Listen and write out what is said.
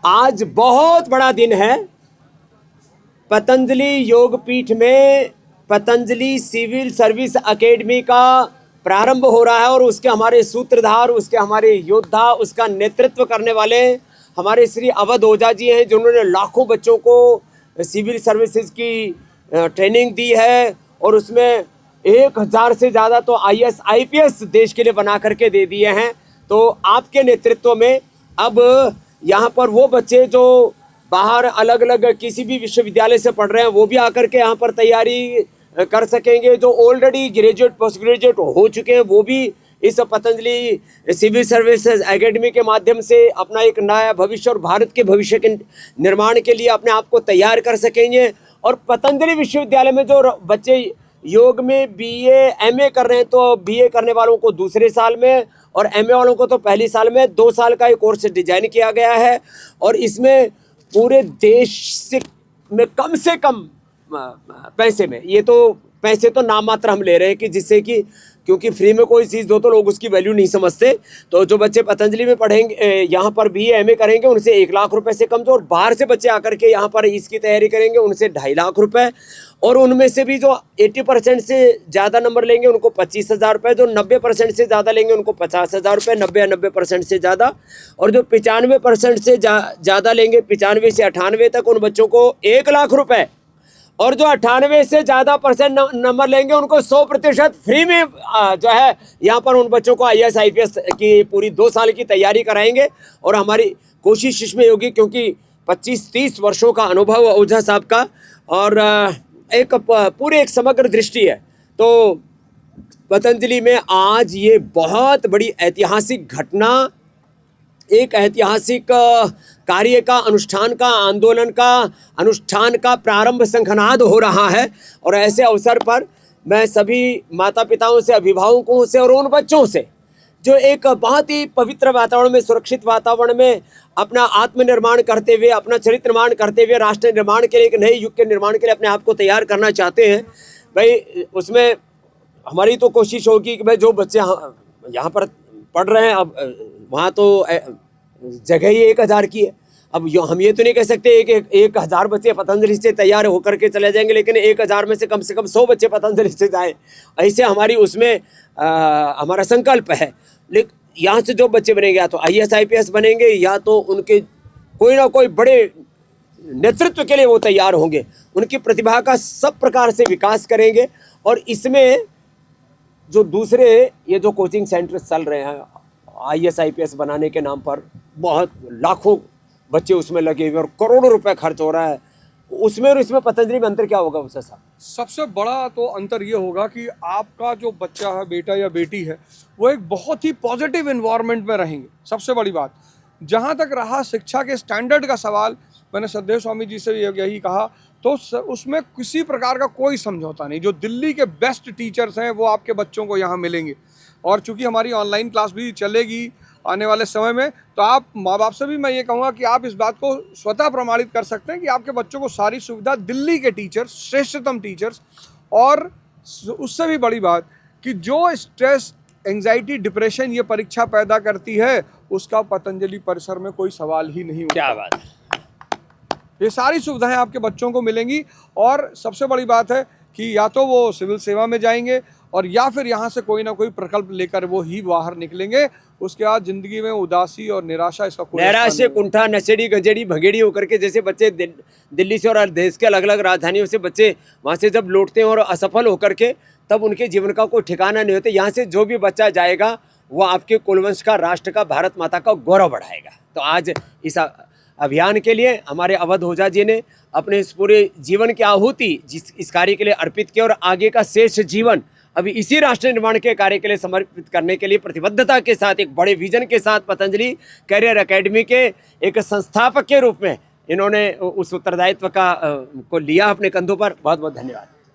आज बहुत बड़ा दिन है। पतंजलि योगपीठ में पतंजलि सिविल सर्विस एकेडमी का प्रारंभ हो रहा है और उसके हमारे सूत्रधार, उसके हमारे योद्धा, उसका नेतृत्व करने वाले हमारे श्री अवध ओझा जी हैं, जिन्होंने लाखों बच्चों को सिविल सर्विसेज की ट्रेनिंग दी है और उसमें 1000 से ज़्यादा तो IAS IPS देश के लिए बना करके दे दिए हैं। तो आपके नेतृत्व में अब यहाँ पर वो बच्चे जो बाहर अलग अलग किसी भी विश्वविद्यालय से पढ़ रहे हैं वो भी आकर के यहाँ पर तैयारी कर सकेंगे। जो ऑलरेडी ग्रेजुएट पोस्ट ग्रेजुएट हो चुके हैं वो भी इस पतंजलि सिविल सर्विसेज एकेडमी के माध्यम से अपना एक नया भविष्य और भारत के भविष्य के निर्माण के लिए अपने आप को तैयार कर सकेंगे। और पतंजलि विश्वविद्यालय में जो बच्चे योग में BA MA कर रहे हैं तो BA करने वालों को दूसरे साल में और MA वालों को तो पहले साल में 2 साल का एक कोर्स डिजाइन किया गया है। और इसमें पूरे देश में कम पैसे में, ये तो पैसे तो नाम मात्र हम ले रहे हैं कि जिससे कि क्योंकि फ्री में कोई चीज़ दो तो लोग उसकी वैल्यू नहीं समझते। तो जो बच्चे पतंजलि में पढ़ेंगे, यहाँ पर BA MA करेंगे, उनसे 1 लाख रुपए से कम जो, और बाहर से बच्चे आकर के यहाँ पर इसकी तैयारी करेंगे उनसे 2.5 लाख रुपए। और उनमें से भी जो 80% से ज़्यादा नंबर लेंगे उनको 25,000 रुपये, जो 90% से ज़्यादा लेंगे उनको 50,000 रुपये, 90% से ज़्यादा, और जो 95% से ज़्यादा लेंगे 95 से 98 तक उन बच्चों को 1 लाख रुपये, और जो 98 से ज़्यादा % नंबर लेंगे उनको 100% फ्री में जो है यहाँ पर उन बच्चों को IAS IPS की पूरी 2 साल की तैयारी कराएंगे। और हमारी कोशिश इसमें होगी क्योंकि 25-30 वर्षों का अनुभव ओझा साहब का और एक पूरे एक समग्र दृष्टि है। तो पतंजलि में आज ये बहुत बड़ी ऐतिहासिक घटना, एक ऐतिहासिक कार्य का अनुष्ठान का, आंदोलन का अनुष्ठान का प्रारंभ शंखनाद हो रहा है। और ऐसे अवसर पर मैं सभी माता पिताओं से, अभिभावकों से और उन बच्चों से जो एक बहुत ही पवित्र वातावरण में, सुरक्षित वातावरण में अपना आत्मनिर्माण करते हुए, अपना चरित्र निर्माण करते हुए राष्ट्र निर्माण के लिए, एक नए युग के निर्माण के लिए अपने आप को तैयार करना चाहते हैं, भाई उसमें हमारी तो कोशिश होगी कि भाई जो बच्चे यहाँ पर पढ़ रहे हैं, अब वहाँ तो जगह ही 1000 की है। अब हम ये तो नहीं कह सकते कि 1000 बच्चे पतंजलि से तैयार होकर के चले जाएंगे, लेकिन 1000 में से कम 100 बच्चे पतंजलि से जाएं, ऐसे हमारी उसमें हमारा संकल्प है। लेकिन यहाँ से जो बच्चे बनेंगे या तो IAS IPS बनेंगे या तो उनके कोई ना कोई बड़े नेतृत्व के लिए वो तैयार होंगे, उनकी प्रतिभा का सब प्रकार से विकास करेंगे। और इसमें जो दूसरे ये जो कोचिंग सेंटर चल रहे हैं IAS IPS बनाने के नाम पर, बहुत लाखों बच्चे उसमें लगे हुए और करोड़ों रुपए खर्च हो रहा है, उसमें और इसमें पतंजलि में अंतर क्या होगा उससे साहब? सबसे बड़ा तो अंतर ये होगा कि आपका जो बच्चा है, बेटा या बेटी है, वो एक बहुत ही पॉजिटिव इन्वायरमेंट में रहेंगे। सबसे बड़ी बात, जहाँ तक रहा शिक्षा के स्टैंडर्ड का सवाल, मैंने सददेव स्वामी जी से यही कहा, तो उसमें किसी प्रकार का कोई समझौता नहीं। जो दिल्ली के बेस्ट टीचर्स हैं वो आपके बच्चों को यहाँ मिलेंगे। और चूँकि हमारी ऑनलाइन क्लास भी चलेगी आने वाले समय में, तो आप माँ बाप से भी मैं ये कहूँगा कि आप इस बात को स्वतः प्रमाणित कर सकते हैं कि आपके बच्चों को सारी सुविधा दिल्ली के टीचर्स, श्रेष्ठतम टीचर्स, और उससे भी बड़ी बात कि जो स्ट्रेस, एंग्जाइटी, डिप्रेशन ये परीक्षा पैदा करती है, उसका पतंजलि परिसर में कोई सवाल ही नहीं होता। क्या बात है। ये सारी सुविधाएं आपके बच्चों को मिलेंगी। और सबसे बड़ी बात है कि या तो वो सिविल सेवा में जाएंगे और या फिर यहाँ से कोई ना कोई प्रकल्प लेकर वो ही बाहर निकलेंगे। उसके बाद जिंदगी में उदासी और निराशा, इसका कोई नैराश्य, कुंठा, नशेड़ी, गंजेड़ी, भंगेड़ी होकर के जैसे बच्चे दिल्ली से और देश के अलग अलग राजधानियों से बच्चे वहाँ से जब लौटते हैं और असफल होकर के, तब उनके जीवन का कोई ठिकाना नहीं होता। यहाँ से जो भी बच्चा जाएगा वो आपके कुलवंश का, राष्ट्र का, भारत माता का गौरव बढ़ाएगा। तो आज इस अभियान के लिए हमारे अवध ओझा जी ने अपने इस पूरे जीवन की आहुति इस कार्य के लिए अर्पित की और आगे का शेष जीवन अभी इसी राष्ट्र निर्माण के कार्य के लिए समर्पित करने के लिए प्रतिबद्धता के साथ, एक बड़े विजन के साथ पतंजलि कैरियर एकेडमी के एक संस्थापक के रूप में इन्होंने उस उत्तरदायित्व को लिया अपने कंधों पर। बहुत बहुत धन्यवाद।